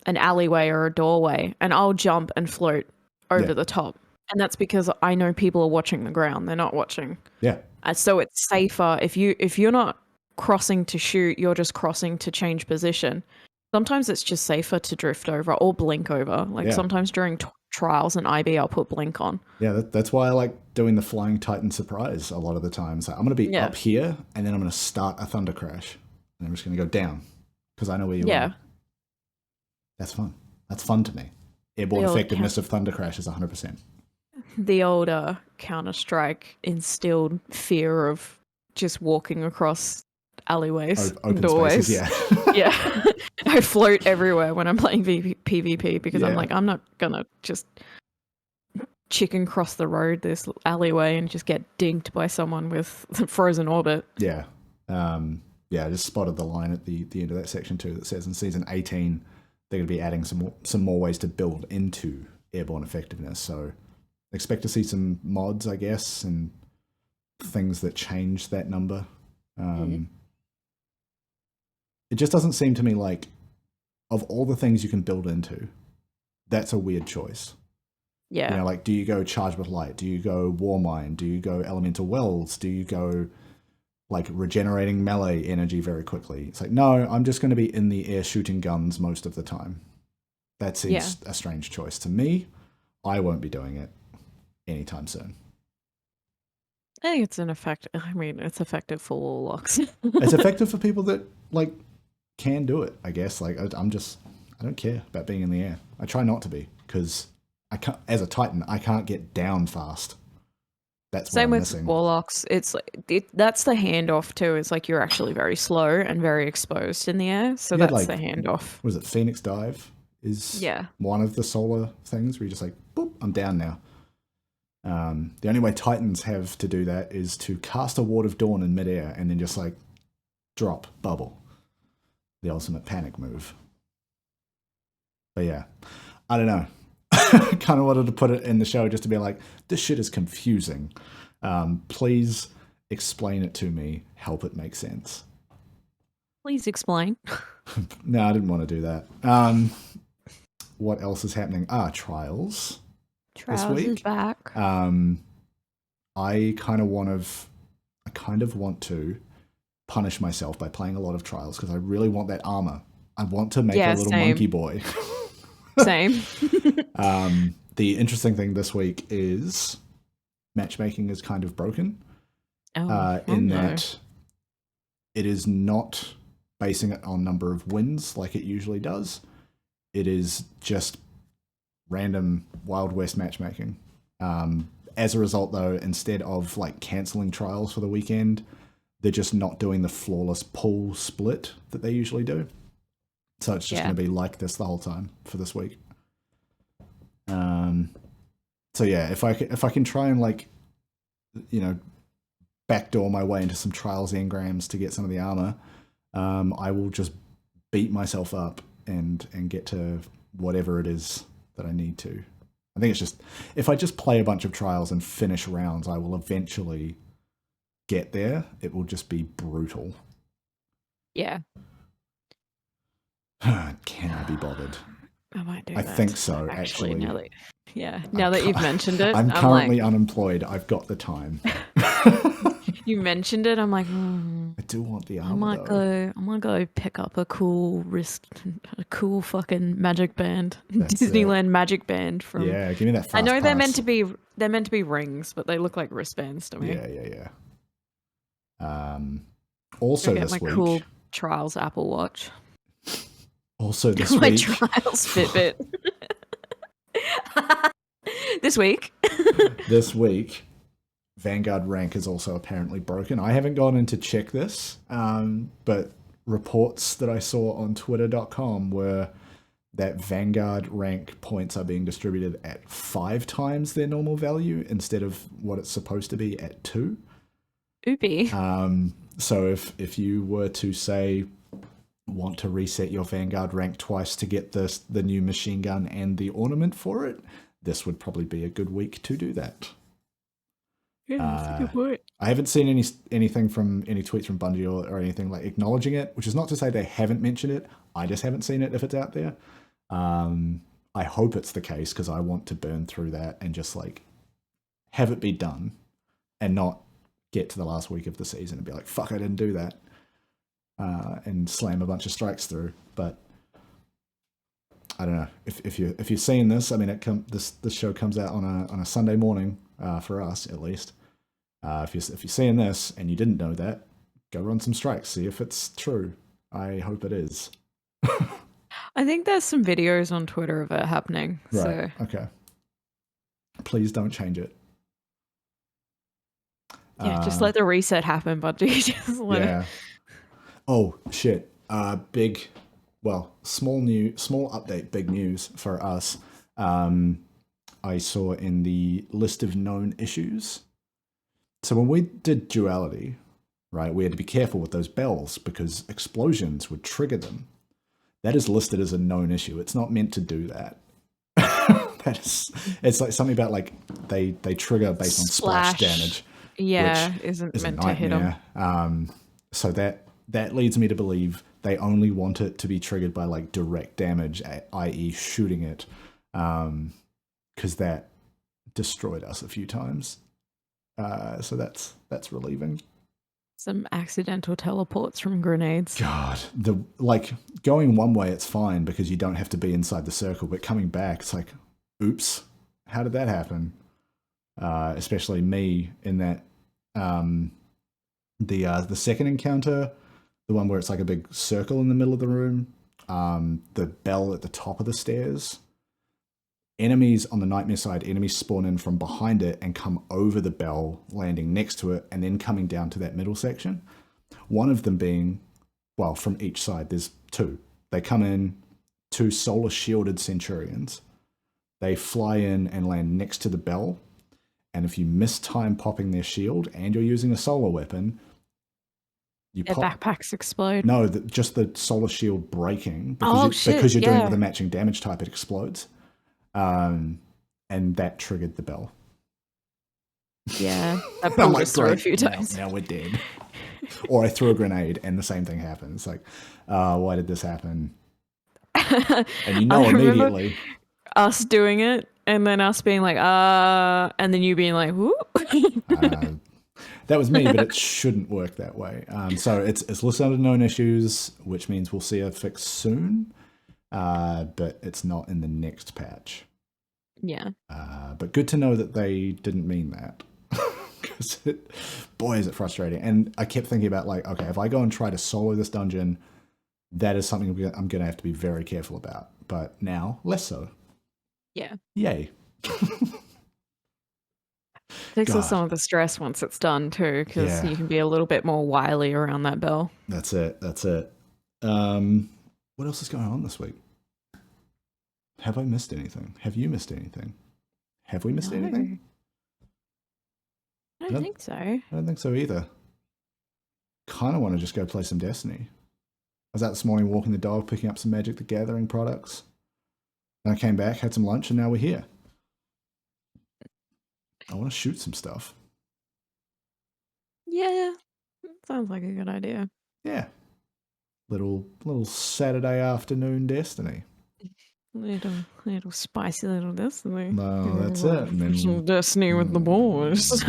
alleyway or a doorway and I'll jump and float over the top. And that's because I know people are watching the ground. They're not watching. Yeah. So it's safer if you're not crossing to shoot, you're just crossing to change position. Sometimes it's just safer to drift over or blink over. Like sometimes during trials and IB, I'll put blink on. Yeah, that's why I like doing the Flying Titan surprise a lot of the time. So I'm going to be up here and then I'm going to start a Thunder Crash. And I'm just going to go down because I know where you are. That's fun. That's fun to me. Airborne effectiveness of Thunder Crash is 100%. The old Counter-Strike instilled fear of just walking across alleyways, open doorways. Spaces, yeah. I float everywhere when I'm playing PvP because I'm like, I'm not gonna just chicken cross the road this alleyway and just get dinked by someone with the frozen orbit. Yeah. I just spotted the line at the end of that section too that says in season 18 they're going to be adding some more ways to build into airborne effectiveness. So expect to see some mods, I guess, and things that change that number. It just doesn't seem to me like, of all the things you can build into, that's a weird choice. Yeah. You know, like, do you go Charge with Light? Do you go War Mine? Do you go Elemental Wells? Do you go, like, regenerating melee energy very quickly? It's like, no, I'm just going to be in the air shooting guns most of the time. That seems a strange choice to me. I won't be doing it anytime soon. I think it's it's effective for warlocks. It's effective for people that, like, can do it, I guess. Like, I don't care about being in the air. I try not to be, because I can't, as a Titan, I can't get down fast. That's same what I'm with missing. warlocks. It's like that's the handoff too. It's like you're actually very slow and very exposed in the air, so that's like, the handoff. Was it Phoenix Dive? Is one of the solar things where you're just like, boop, I'm down now. The only way Titans have to do that is to cast a Ward of Dawn in midair and then just like drop bubble. The ultimate panic move. But yeah, I don't know. Kind of wanted to put it in the show just to be like, this shit is confusing. Please explain it to me. Help it make sense. Please explain. No, I didn't want to do that. What else is happening? Trials. Trials this week. Is back. I kind of want to punish myself by playing a lot of trials because I really want that armor. I want to make a little monkey boy. Same. The interesting thing this week is matchmaking is kind of broken. That it is not basing it on number of wins like it usually does. It is just random Wild West matchmaking. As a result, though, instead of like cancelling trials for the weekend, they're just not doing the flawless pool split that they usually do. So it's just going to be like this the whole time for this week. So yeah, if I can try and like, you know, backdoor my way into some trials engrams to get some of the armor, I will just beat myself up and get to whatever it is that I need to. I think it's just, if I just play a bunch of trials and finish rounds, I will eventually get there. It will just be brutal. Yeah. Can I be bothered? I might do I that. think so, actually. Now that you've mentioned it. I'm currently unemployed. I've got the time. You mentioned it. I'm like, I do want the armor. I might go pick up a cool fucking magic band, Disneyland magic band from. Yeah, give me that. Fast I know pass. they're meant to be rings, but they look like wristbands to me. Yeah. Also, this week, my cool Trials Apple Watch. Also this my week, Trials Fitbit. This week. Vanguard rank is also apparently broken. I haven't gone in to check this, but reports that I saw on twitter.com were that Vanguard rank points are being distributed at 5 times their normal value instead of what it's supposed to be at 2. Oopie. So if you were to say want to reset your Vanguard rank twice to get the new machine gun and the ornament for it, this would probably be a good week to do that. Yeah, that's a good point. I haven't seen anything from any tweets from Bungie or anything like acknowledging it, which is not to say they haven't mentioned it. I just haven't seen it if it's out there. I hope it's the case because I want to burn through that and just like have it be done and not get to the last week of the season and be like, fuck, I didn't do that, and slam a bunch of strikes through. But I don't know if you're seeing this. I mean, this show comes out on a Sunday morning for us at least. If you're seeing this and you didn't know that, go run some strikes, see if it's true. I hope it is. I think there's some videos on Twitter of it happening. Right. So. Okay. Please don't change it. Yeah, just let the reset happen, Bungie. Just let it. Oh shit! Small update, big news for us. I saw in the list of known issues. So when we did duality, right, we had to be careful with those bells because explosions would trigger them. That is listed as a known issue. It's not meant to do that. It's like something about like they trigger based on splash damage. Yeah, isn't meant to hit them. So that leads me to believe they only want it to be triggered by like direct damage, i.e. shooting it, because that destroyed us a few times. So that's relieving. Some accidental teleports from grenades. God, going one way it's fine because you don't have to be inside the circle, but coming back it's like, oops, how did that happen? Especially me in that the second encounter, the one where it's like a big circle in the middle of the room, the bell at the top of the stairs. Enemies on the nightmare side, enemies spawn in from behind it and come over the bell, landing next to it, and then coming down to that middle section. One of them being, well, from each side, there's 2. They come in, 2 solar shielded centurions. They fly in and land next to the bell. And if you miss time popping their shield and you're using a solar weapon, their backpacks explode. No, just the solar shield breaking because you're doing it with a matching damage type, it explodes. And that triggered the bell. Yeah, that pulled us through a few times. Now we're dead. Or I threw a grenade and the same thing happens. Like, why did this happen? And you know immediately. Us doing it and then us being like, and then you being like, whoop. That was me, but it shouldn't work that way. So it's listed under known issues, which means we'll see a fix soon. But it's not in the next patch. Yeah. But good to know that they didn't mean that. Because boy, is it frustrating. And I kept thinking about like, okay, if I go and try to solo this dungeon, that is something I'm going to have to be very careful about. But now, less so. Yeah. Yay. Takes off some of the stress once it's done too, because you can be a little bit more wily around that bell. That's it. What else is going on this week? Have I missed anything? Have you missed anything? Have we missed anything? I don't think so. I don't think so either. Kind of want to just go play some Destiny. I was out this morning walking the dog, picking up some Magic the Gathering products. Then I came back, had some lunch, and now we're here. I want to shoot some stuff. Yeah, sounds like a good idea. Yeah. Little Saturday afternoon Destiny. Little spicy little Destiny. No, that's it. And then some Destiny with the boys.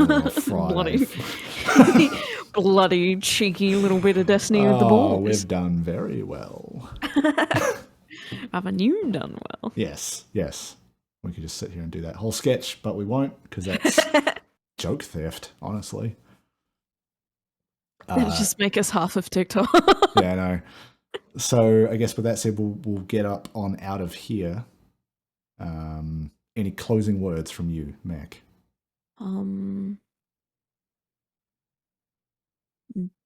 bloody cheeky little bit of Destiny with the boys. We've done very well. Haven't you done well? Yes. We could just sit here and do that whole sketch, but we won't because that's joke theft, honestly. That'll just make us half of TikTok. Yeah, I know. So I guess with that said, we'll get up on out of here. Any closing words from you, Mac?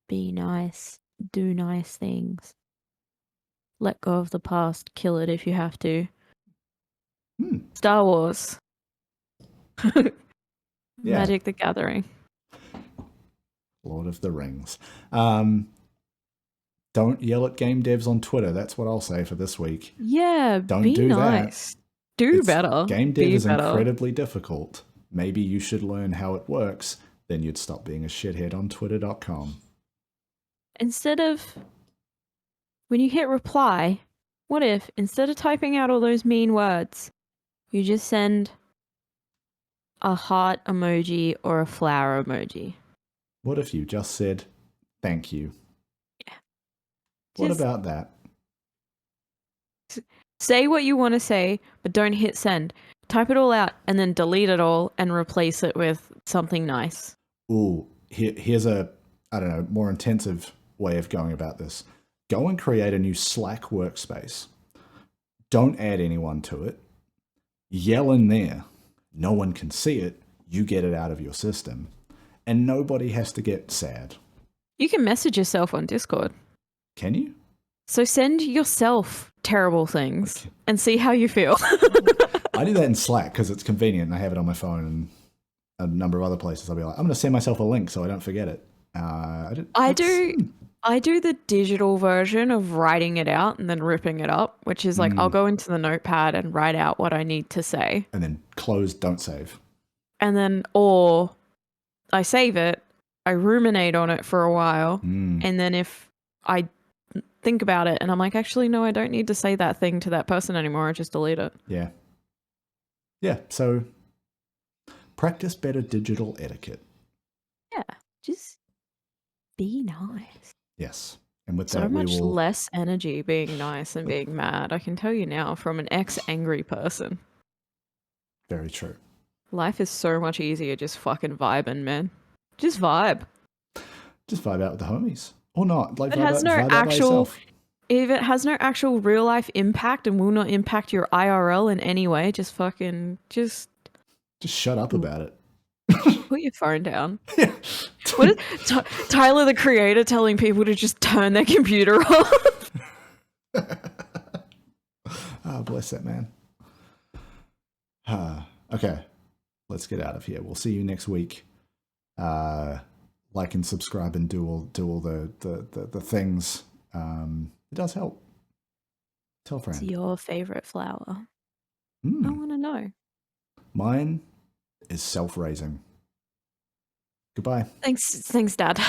Be nice. Do nice things. Let go of the past. Kill it if you have to. Star Wars. Yeah. Magic the Gathering. Lord of the Rings. Don't yell at game devs on Twitter. That's what I'll say for this week. Yeah, don't be do nice. that. Do better. Game dev is incredibly difficult. Maybe you should learn how it works. Then you'd stop being a shithead on twitter.com. Instead of, when you hit reply, what if, instead of typing out all those mean words, you just send a heart emoji or a flower emoji? What if you just said, thank you? Yeah. What about that? Say what you want to say, but don't hit send. Type it all out and then delete it all and replace it with something nice. Ooh, here's a, I don't know, more intensive way of going about this. Go and create a new Slack workspace. Don't add anyone to it. Yell in there. No one can see it. You get it out of your system. And nobody has to get sad. You can message yourself on Discord. Can you? So send yourself terrible things and see how you feel. I do that in Slack because it's convenient and I have it on my phone and a number of other places. I'll be like, I'm going to send myself a link so I don't forget it. I do the digital version of writing it out and then ripping it up, which is like I'll go into the notepad and write out what I need to say. And then close, don't save. And then, or I save it, I ruminate on it for a while, and then if I think about it and I'm like, actually, no, I don't need to say that thing to that person anymore, I just delete it. Yeah. Yeah, so practice better digital etiquette. Yeah, just be nice. Yes. And with so that, much less energy being nice and being mad. I can tell you now from an ex-angry person. Very true. Life is so much easier just fucking vibing, man. Just vibe. Just vibe out with the homies. Or not. Like, it has no actual... If it has no actual real life impact and will not impact your IRL in any way, just fucking... Just shut up about it. Put your phone down. Yeah. What is Tyler the Creator telling people to just turn their computer off? Oh, bless that man. Okay, let's get out of here. We'll see you next week. Like and subscribe and do all the things. It does help. Tell a friend. What's your favorite flower? I want to know. Mine is self-raising. Goodbye. Thanks, Dad.